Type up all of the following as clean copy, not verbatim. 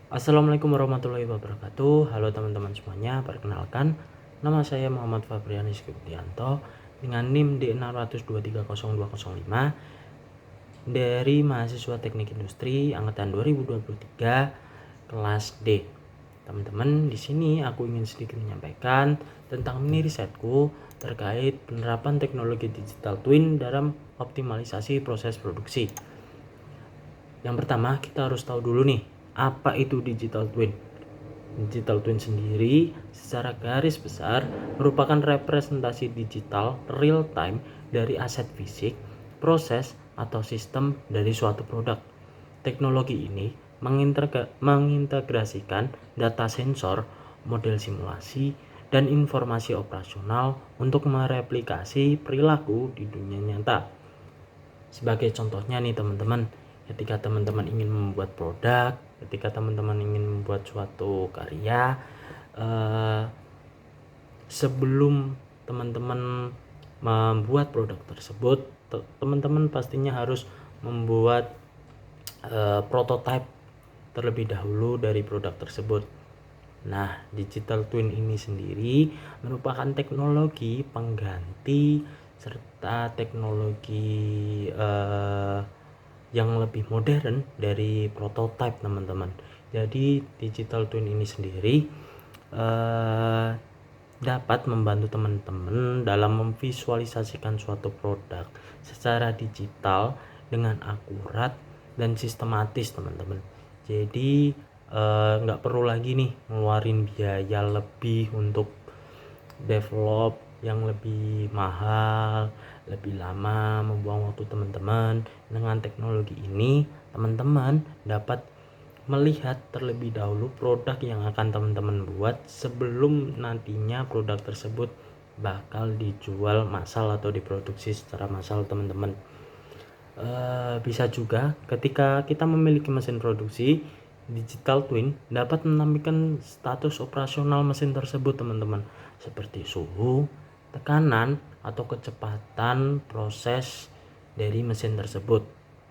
Assalamualaikum warahmatullahi wabarakatuh. Halo teman-teman semuanya, perkenalkan nama saya Muhammad Fabrianis Kiptianto dengan NIM D6023025 dari mahasiswa Teknik Industri angkatan 2023 kelas D. Teman-teman, di sini aku ingin sedikit menyampaikan tentang mini risetku terkait penerapan teknologi digital twin dalam optimalisasi proses produksi. Yang pertama, kita harus tahu dulu nih, apa itu digital twin? Digital twin sendiri secara garis besar merupakan representasi digital real time dari aset fisik, proses, atau sistem dari suatu produk. Teknologi ini mengintegrasikan data sensor, model simulasi, dan informasi operasional untuk mereplikasi perilaku di dunia nyata. Sebagai contohnya nih teman-teman, ketika teman-teman ingin membuat produk, ketika teman-teman ingin membuat suatu karya, sebelum teman-teman membuat produk tersebut, teman-teman pastinya harus membuat prototipe terlebih dahulu dari produk tersebut. Nah, digital twin ini sendiri merupakan teknologi pengganti serta teknologi yang lebih modern dari prototipe teman-teman. Jadi digital twin ini sendiri dapat membantu teman-teman dalam memvisualisasikan suatu produk secara digital dengan akurat dan sistematis teman-teman. Jadi nggak perlu lagi nih ngeluarin biaya lebih untuk develop yang lebih mahal, lebih lama, membuang waktu teman-teman. Dengan teknologi ini teman-teman dapat melihat terlebih dahulu produk yang akan teman-teman buat sebelum nantinya produk tersebut bakal dijual massal atau diproduksi secara massal teman-teman. Bisa juga ketika kita memiliki mesin produksi, digital twin dapat menampilkan status operasional mesin tersebut teman-teman, seperti suhu, tekanan, atau kecepatan proses dari mesin tersebut.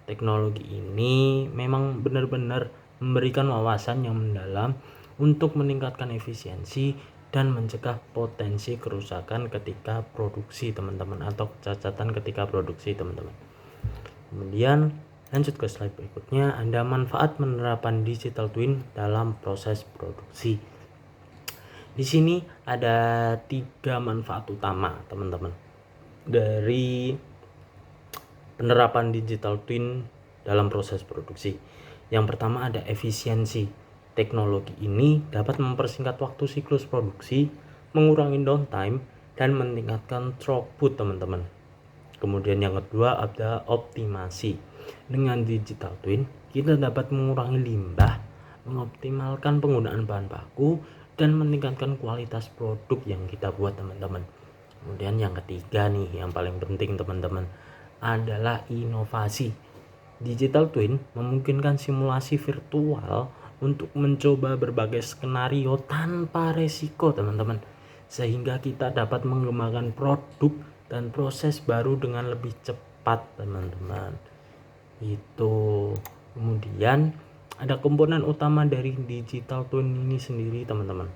Teknologi ini memang benar-benar memberikan wawasan yang mendalam untuk meningkatkan efisiensi dan mencegah potensi kerusakan ketika produksi teman-teman, atau kecacatan ketika produksi teman-teman. Kemudian lanjut ke slide berikutnya, ada manfaat penerapan digital twin dalam proses produksi. Di sini ada 3 manfaat utama teman-teman dari penerapan digital twin dalam proses produksi. Yang pertama ada efisiensi. Teknologi ini dapat mempersingkat waktu siklus produksi, mengurangi downtime, dan meningkatkan throughput teman-teman. Kemudian yang kedua ada optimasi. Dengan digital twin kita dapat mengurangi limbah, mengoptimalkan penggunaan bahan baku, dan meningkatkan kualitas produk yang kita buat teman-teman. Kemudian yang ketiga nih, yang paling penting teman-teman, adalah inovasi. Digital twin memungkinkan simulasi virtual untuk mencoba berbagai skenario tanpa resiko teman-teman, sehingga kita dapat mengembangkan produk dan proses baru dengan lebih cepat teman-teman. Itu kemudian ada komponen utama dari digital twin ini sendiri teman-teman.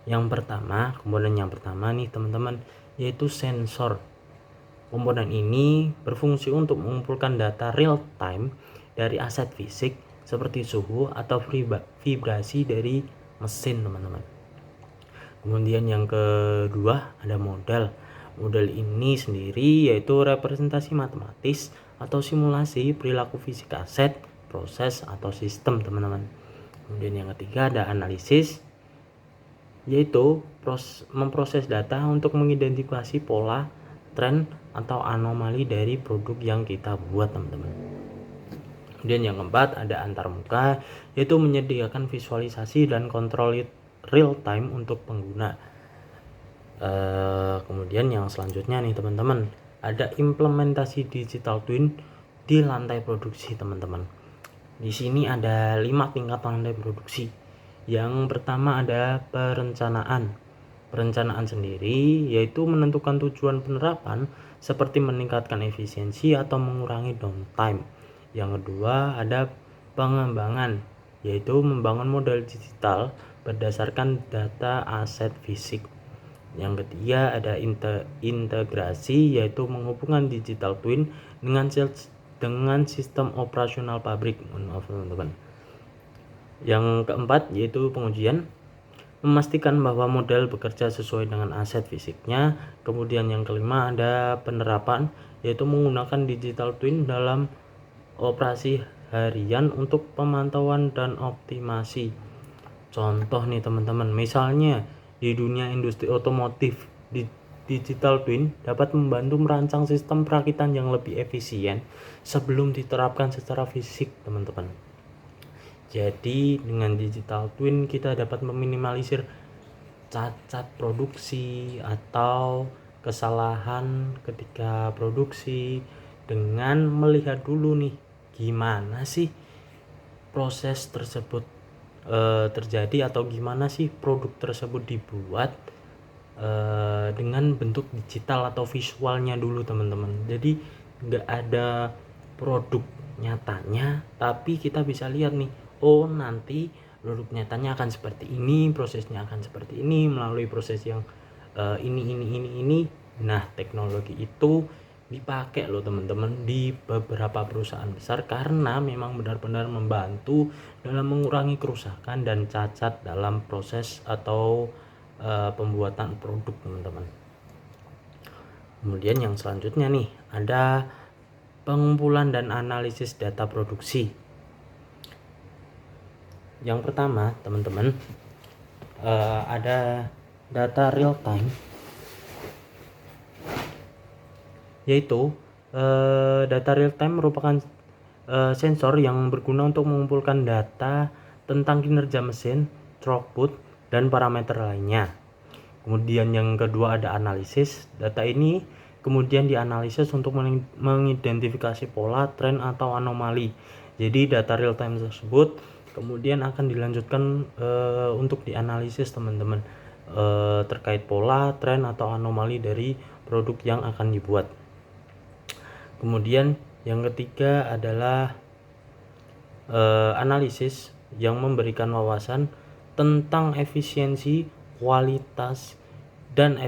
Komponen yang pertama nih teman-teman, yaitu sensor. Komponen ini berfungsi untuk mengumpulkan data real time dari aset fisik seperti suhu atau vibrasi dari mesin teman-teman. Kemudian yang kedua ada model. Model ini sendiri yaitu representasi matematis atau simulasi perilaku fisik aset, proses, atau sistem teman-teman. Kemudian yang ketiga ada analisis, yaitu memproses data untuk mengidentifikasi pola, tren, atau anomali dari produk yang kita buat teman-teman. Kemudian yang keempat ada antarmuka, yaitu menyediakan visualisasi dan kontrol real time untuk pengguna. Kemudian yang selanjutnya nih teman-teman, ada implementasi digital twin di lantai produksi teman-teman. Di sini ada 5 tingkat lantai produksi. Yang pertama ada perencanaan. Perencanaan sendiri yaitu menentukan tujuan penerapan seperti meningkatkan efisiensi atau mengurangi downtime. Yang kedua ada pengembangan. yaitu membangun model digital berdasarkan data aset fisik. Yang ketiga ada integrasi, yaitu menghubungkan digital twin dengan sistem operasional pabrik. Maaf teman-teman. Yang keempat yaitu pengujian, memastikan bahwa model bekerja sesuai dengan aset fisiknya. Kemudian yang kelima ada penerapan, yaitu menggunakan digital twin dalam operasi harian untuk pemantauan dan optimasi. Contoh nih teman-teman, misalnya di dunia industri otomotif, digital twin dapat membantu merancang sistem perakitan yang lebih efisien sebelum diterapkan secara fisik, teman-teman. Jadi dengan digital twin kita dapat meminimalisir cacat produksi atau kesalahan ketika produksi dengan melihat dulu nih gimana sih proses tersebut terjadi atau gimana sih produk tersebut dibuat dengan bentuk digital atau visualnya dulu teman-teman. Jadi nggak ada produk nyatanya, tapi kita bisa lihat nih, oh nanti produk nyatanya akan seperti ini, prosesnya akan seperti ini melalui proses yang ini. Nah, teknologi itu dipakai loh teman-teman di beberapa perusahaan besar karena memang benar-benar membantu dalam mengurangi kerusakan dan cacat dalam proses atau pembuatan produk, teman-teman. Kemudian yang selanjutnya nih ada pengumpulan dan analisis data produksi. Yang pertama teman-teman ada data real time, yaitu data real time merupakan sensor yang berguna untuk mengumpulkan data tentang kinerja mesin, throughput, dan parameter lainnya. Kemudian yang kedua ada analisis. Data ini kemudian dianalisis untuk mengidentifikasi pola, tren, atau anomali. Jadi data real time tersebut kemudian akan dilanjutkan untuk dianalisis teman-teman terkait pola, tren, atau anomali dari produk yang akan dibuat. Kemudian yang ketiga adalah analisis yang memberikan wawasan tentang efisiensi, kualitas, dan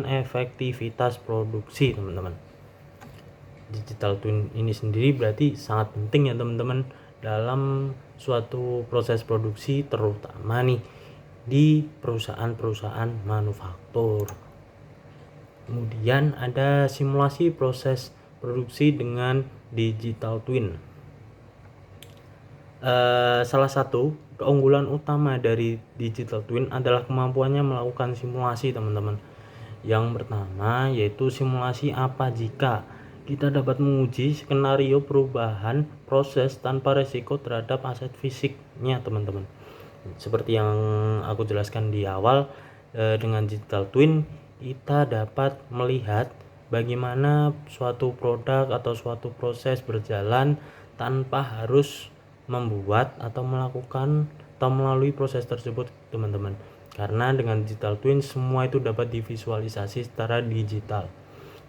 efektivitas produksi, teman-teman. Digital twin ini sendiri berarti sangat penting ya teman-teman dalam suatu proses produksi, terutama nih di perusahaan-perusahaan manufaktur. Kemudian ada simulasi proses produksi dengan digital twin. Salah satu keunggulan utama dari digital twin adalah kemampuannya melakukan simulasi, teman-teman. Yang pertama yaitu simulasi apa jika. Kita dapat menguji skenario perubahan proses tanpa resiko terhadap aset fisiknya, teman-teman. Seperti yang aku jelaskan di awal, dengan digital twin kita dapat melihat bagaimana suatu produk atau suatu proses berjalan tanpa harus membuat atau melakukan atau melalui proses tersebut, teman-teman. Karena dengan digital twin semua itu dapat divisualisasi secara digital.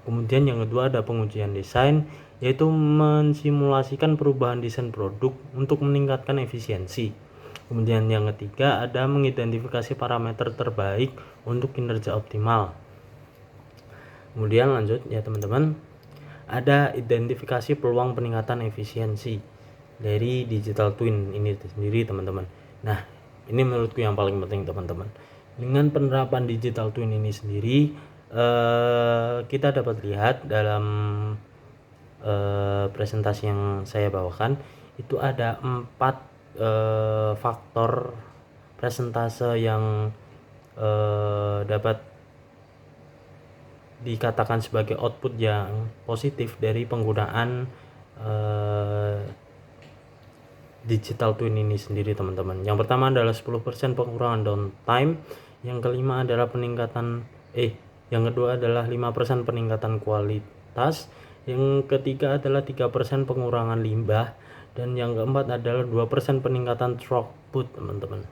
Kemudian yang kedua ada pengujian desain, yaitu mensimulasikan perubahan desain produk untuk meningkatkan efisiensi. Kemudian yang ketiga ada mengidentifikasi parameter terbaik untuk kinerja optimal. Kemudian lanjut ya teman-teman, ada identifikasi peluang peningkatan efisiensi dari digital twin ini sendiri, teman-teman. Nah, ini menurutku yang paling penting, teman-teman. Dengan penerapan digital twin ini sendiri, kita dapat lihat dalam presentasi yang saya bawakan itu ada 4 faktor presentase yang dapat dikatakan sebagai output yang positif dari penggunaan digital twin ini sendiri, teman-teman. Yang pertama adalah 10% pengurangan downtime, yang kelima adalah yang kedua adalah 5% peningkatan kualitas, yang ketiga adalah 3% pengurangan limbah, dan yang keempat adalah 2% peningkatan throughput, teman-teman.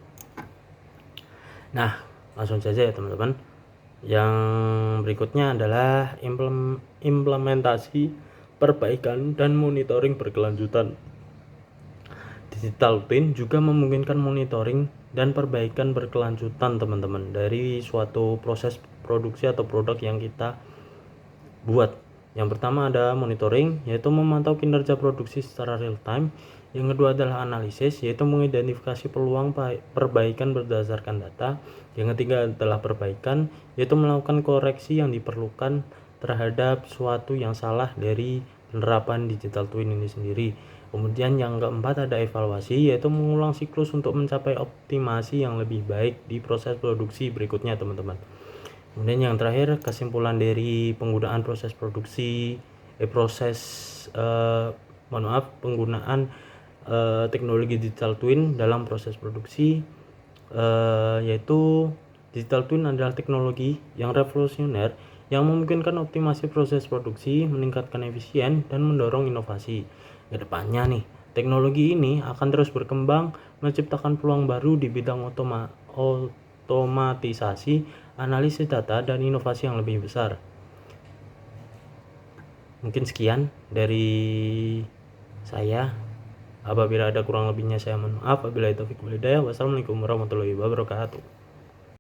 Nah, langsung saja ya teman-teman. Yang berikutnya adalah implementasi, perbaikan, dan monitoring berkelanjutan. Digital twin juga memungkinkan monitoring dan perbaikan berkelanjutan teman-teman dari suatu proses produksi atau produk yang kita buat. Yang pertama ada monitoring, yaitu memantau kinerja produksi secara real time. Yang kedua adalah analisis, yaitu mengidentifikasi peluang perbaikan berdasarkan data. Yang ketiga adalah perbaikan, yaitu melakukan koreksi yang diperlukan terhadap suatu yang salah dari penerapan digital twin ini sendiri. Kemudian yang keempat ada evaluasi, yaitu mengulang siklus untuk mencapai optimasi yang lebih baik di proses produksi berikutnya teman-teman. Kemudian yang terakhir kesimpulan dari penggunaan proses produksi penggunaan teknologi digital twin dalam proses produksi, yaitu digital twin adalah teknologi yang revolusioner yang memungkinkan optimasi proses produksi, meningkatkan efisien dan mendorong inovasi. Kedepannya nih, teknologi ini akan terus berkembang, menciptakan peluang baru di bidang otomatisasi, analisis data, dan inovasi yang lebih besar. Mungkin sekian dari saya. Apabila ada kurang lebihnya saya mohon maaf. Wabillahi taufiq wal hidayah. Wassalamualaikum warahmatullahi wabarakatuh.